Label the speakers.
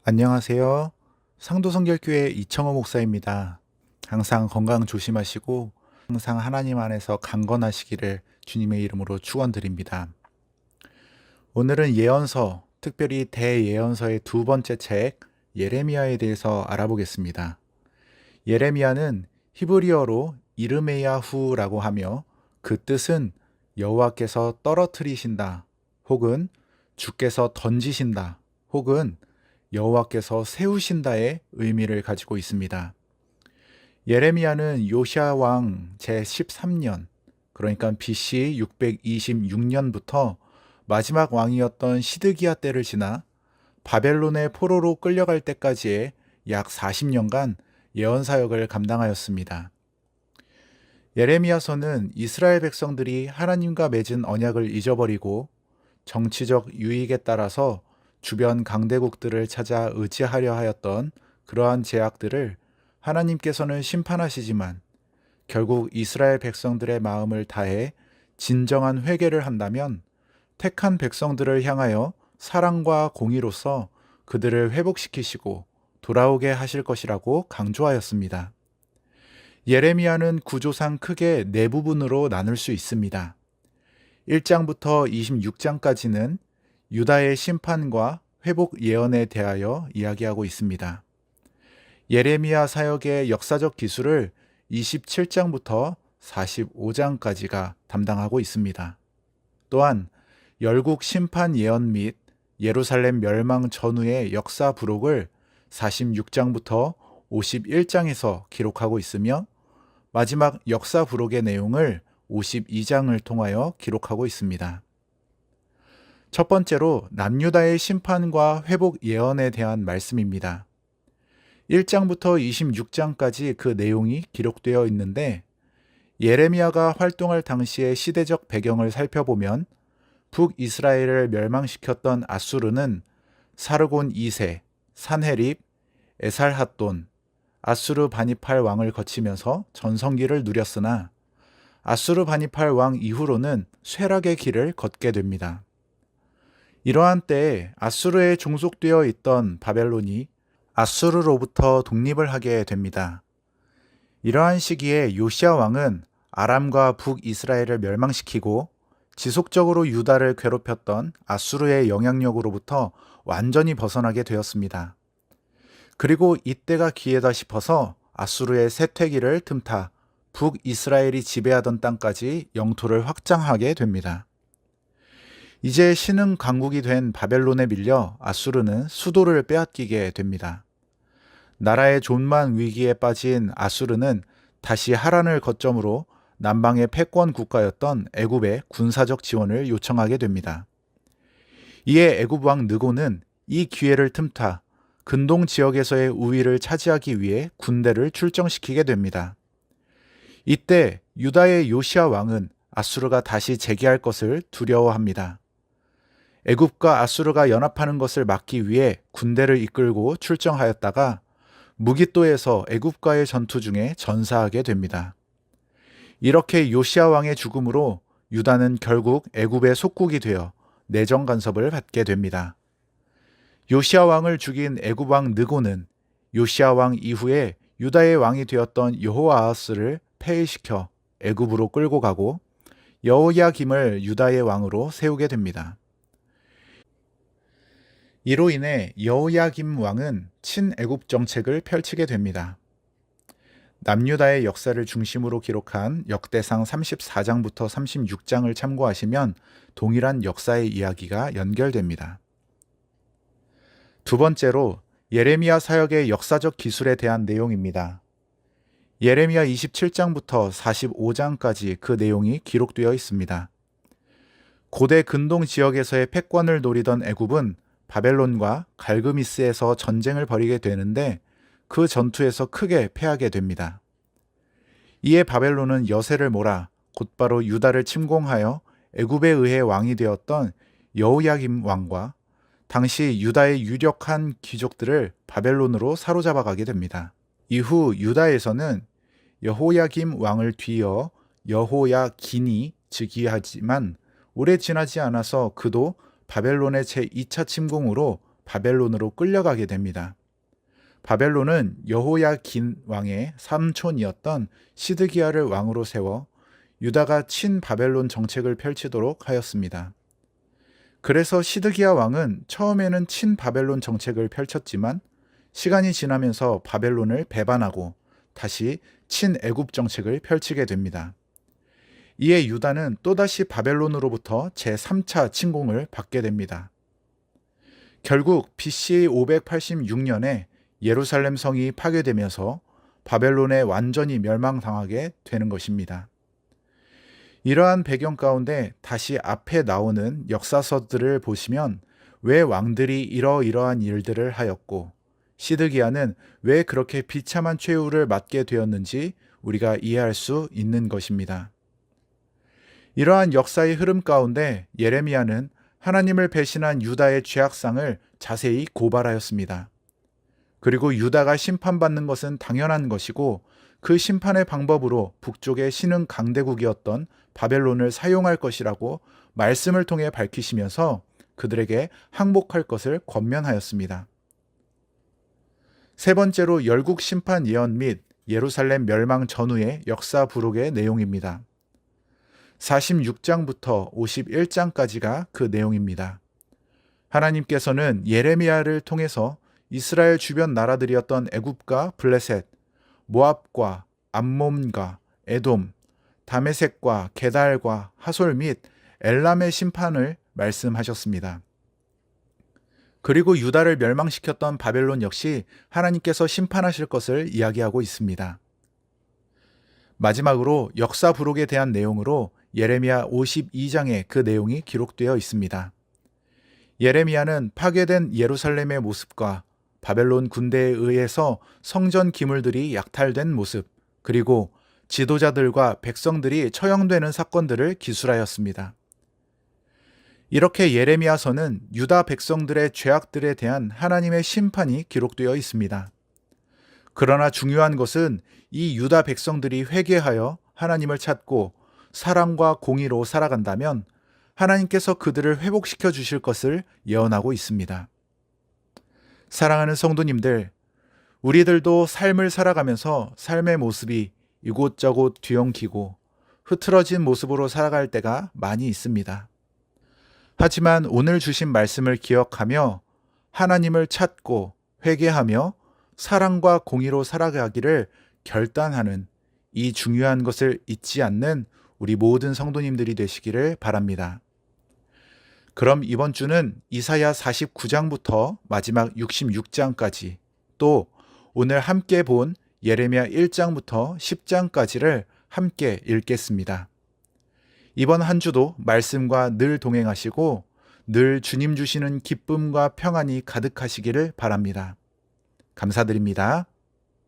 Speaker 1: 안녕하세요. 상도성결교회 이청호 목사입니다. 항상 건강 조심하시고 항상 하나님 안에서 강건하시기를 주님의 이름으로 축원드립니다. 오늘은 예언서, 특별히 대예언서의 두 번째 책 예레미야에 대해서 알아보겠습니다. 예레미야는 히브리어로 이르메야후라고 하며 그 뜻은 여호와께서 떨어뜨리신다 혹은 주께서 던지신다 혹은 여호와께서 세우신다의 의미를 가지고 있습니다. 예레미야는 요시야 왕 제13년, 그러니까 BC 626년부터 마지막 왕이었던 시드기야 때를 지나 바벨론의 포로로 끌려갈 때까지의 약 40년간 예언 사역을 감당하였습니다. 예레미야서는 이스라엘 백성들이 하나님과 맺은 언약을 잊어버리고 정치적 유익에 따라서 주변 강대국들을 찾아 의지하려 하였던 그러한 제약들을 하나님께서는 심판하시지만 결국 이스라엘 백성들의 마음을 다해 진정한 회개를 한다면 택한 백성들을 향하여 사랑과 공의로서 그들을 회복시키시고 돌아오게 하실 것이라고 강조하였습니다. 예레미야는 구조상 크게 네 부분으로 나눌 수 있습니다. 1장부터 26장까지는 유다의 심판과 회복 예언에 대하여 이야기하고 있습니다. 예레미야 사역의 역사적 기술을 27장부터 45장까지가 담당하고 있습니다. 또한 열국 심판 예언 및 예루살렘 멸망 전후의 역사 부록을 46장부터 51장에서 기록하고 있으며 마지막 역사 부록의 내용을 52장을 통하여 기록하고 있습니다. 첫 번째로 남유다의 심판과 회복 예언에 대한 말씀입니다. 1장부터 26장까지 그 내용이 기록되어 있는데 예레미야가 활동할 당시의 시대적 배경을 살펴보면 북이스라엘을 멸망시켰던 아수르는 사르곤 2세, 산헤립, 에살핫돈, 아수르 바니팔 왕을 거치면서 전성기를 누렸으나 아수르 바니팔 왕 이후로는 쇠락의 길을 걷게 됩니다. 이러한 때에 아수르에 종속되어 있던 바벨론이 아수르로부터 독립을 하게 됩니다. 이러한 시기에 요시야 왕은 아람과 북이스라엘을 멸망시키고 지속적으로 유다를 괴롭혔던 아수르의 영향력으로부터 완전히 벗어나게 되었습니다. 그리고 이때가 기회다 싶어서 아수르의 쇠퇴기를 틈타 북이스라엘이 지배하던 땅까지 영토를 확장하게 됩니다. 이제 신흥 강국이 된 바벨론에 밀려 아수르는 수도를 빼앗기게 됩니다. 나라의 존만 위기에 빠진 아수르는 다시 하란을 거점으로 남방의 패권 국가였던 애굽의 군사적 지원을 요청하게 됩니다. 이에 애굽 왕 느고는 이 기회를 틈타 근동 지역에서의 우위를 차지하기 위해 군대를 출정시키게 됩니다. 이때 유다의 요시야 왕은 아수르가 다시 재기할 것을 두려워합니다. 애굽과 아수르가 연합하는 것을 막기 위해 군대를 이끌고 출정하였다가 무깃도에서 애굽과의 전투 중에 전사하게 됩니다. 이렇게 요시야 왕의 죽음으로 유다는 결국 애굽의 속국이 되어 내정 간섭을 받게 됩니다. 요시야 왕을 죽인 애굽 왕 느고는 요시야 왕 이후에 유다의 왕이 되었던 여호아하스를 폐위시켜 애굽으로 끌고 가고 여호야김을 유다의 왕으로 세우게 됩니다. 이로 인해 여호야김 왕은 친애굽 정책을 펼치게 됩니다. 남유다의 역사를 중심으로 기록한 역대상 34장부터 36장을 참고하시면 동일한 역사의 이야기가 연결됩니다. 두 번째로 예레미야 사역의 역사적 기술에 대한 내용입니다. 예레미야 27장부터 45장까지 그 내용이 기록되어 있습니다. 고대 근동 지역에서의 패권을 노리던 애굽은 바벨론과 갈그미스에서 전쟁을 벌이게 되는데 그 전투에서 크게 패하게 됩니다. 이에 바벨론은 여세를 몰아 곧바로 유다를 침공하여 애굽에 의해 왕이 되었던 여호야김 왕과 당시 유다의 유력한 귀족들을 바벨론으로 사로잡아가게 됩니다. 이후 유다에서는 여호야김 왕을 뒤이어 여호야긴이 즉위하지만 오래 지나지 않아서 그도 바벨론의 제2차 침공으로 바벨론으로 끌려가게 됩니다. 바벨론은 여호야긴 왕의 삼촌이었던 시드기야를 왕으로 세워 유다가 친바벨론 정책을 펼치도록 하였습니다. 그래서 시드기야 왕은 처음에는 친바벨론 정책을 펼쳤지만 시간이 지나면서 바벨론을 배반하고 다시 친애굽 정책을 펼치게 됩니다. 이에 유다는 또다시 바벨론으로부터 제3차 침공을 받게 됩니다. 결국 BC 586년에 예루살렘 성이 파괴되면서 바벨론에 완전히 멸망당하게 되는 것입니다. 이러한 배경 가운데 다시 앞에 나오는 역사서들을 보시면 왜 왕들이 이러이러한 일들을 하였고 시드기야는 왜 그렇게 비참한 최후를 맞게 되었는지 우리가 이해할 수 있는 것입니다. 이러한 역사의 흐름 가운데 예레미야는 하나님을 배신한 유다의 죄악상을 자세히 고발하였습니다. 그리고 유다가 심판받는 것은 당연한 것이고 그 심판의 방법으로 북쪽의 신흥 강대국이었던 바벨론을 사용할 것이라고 말씀을 통해 밝히시면서 그들에게 항복할 것을 권면하였습니다. 세 번째로 열국 심판 예언 및 예루살렘 멸망 전후의 역사 부록의 내용입니다. 46장부터 51장까지가 그 내용입니다. 하나님께서는 예레미야를 통해서 이스라엘 주변 나라들이었던 애굽과 블레셋, 모압과 암몬과 에돔, 다메섹과 게달과 하솔 및 엘람의 심판을 말씀하셨습니다. 그리고 유다를 멸망시켰던 바벨론 역시 하나님께서 심판하실 것을 이야기하고 있습니다. 마지막으로 역사 부록에 대한 내용으로 예레미야 52장에 그 내용이 기록되어 있습니다. 예레미야는 파괴된 예루살렘의 모습과 바벨론 군대에 의해서 성전 기물들이 약탈된 모습, 그리고 지도자들과 백성들이 처형되는 사건들을 기술하였습니다. 이렇게 예레미야서는 유다 백성들의 죄악들에 대한 하나님의 심판이 기록되어 있습니다. 그러나 중요한 것은 이 유다 백성들이 회개하여 하나님을 찾고 사랑과 공의로 살아간다면 하나님께서 그들을 회복시켜 주실 것을 예언하고 있습니다. 사랑하는 성도님들, 우리들도 삶을 살아가면서 삶의 모습이 이곳저곳 뒤엉키고 흐트러진 모습으로 살아갈 때가 많이 있습니다. 하지만 오늘 주신 말씀을 기억하며 하나님을 찾고 회개하며 사랑과 공의로 살아가기를 결단하는 이 중요한 것을 잊지 않는 우리 모든 성도님들이 되시기를 바랍니다. 그럼 이번 주는 이사야 49장부터 마지막 66장까지 또 오늘 함께 본 예레미야 1장부터 10장까지를 함께 읽겠습니다. 이번 한 주도 말씀과 늘 동행하시고 늘 주님 주시는 기쁨과 평안이 가득하시기를 바랍니다. 감사드립니다.